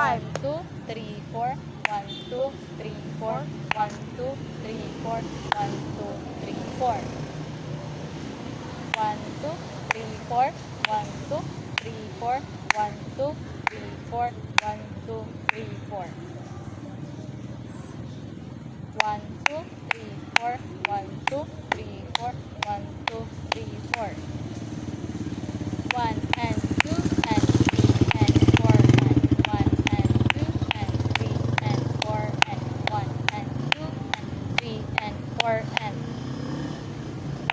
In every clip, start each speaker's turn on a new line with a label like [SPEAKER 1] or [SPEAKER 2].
[SPEAKER 1] 5,
[SPEAKER 2] 2, 3, 4. 1, 2, 3, 4. 1, 2, 3, 4. 1, 2, 3, 4. 1, 2, 3, 4. 1, 2, 3, 4. 1, 2, 3, 4. 1, 2, 3, 4. 1, 2, 3, 4. 1, 2, 3, 4. 1, 2, 3, 4. 1 and 2 and 3 and 4 and 1 and 2 and 3 and 4 and 1 and 2 and 3 and 4 and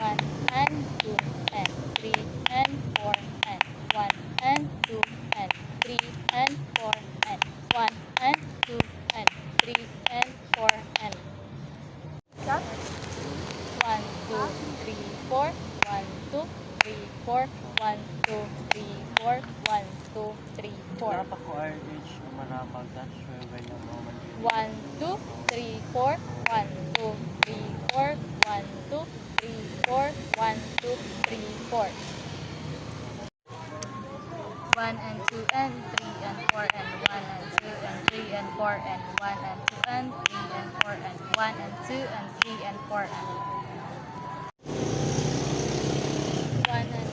[SPEAKER 2] 1 and 2 and 3 and 4 and 1 and 2 and 3 and 4 and 1 and 2 and 3 and 4 and
[SPEAKER 1] shot.
[SPEAKER 2] 1, 2, 3, 4. 1, 2, 3, 4. 1, 2, 3, 4. 1, 2, 3, 4.
[SPEAKER 3] Dapat ko RH na marapag that swivel ng moment.
[SPEAKER 2] 1, 2, 3, 4. 1, 2, 3, 4. 1, 2, 3, 4. 1, 2, 3, 4. 1 and 2 and 3 and 4 and 1 and 2 and 3 and 4 and 1 and 2 and 3 and 4 and 1 and 2 and 3 and 4 and 1 and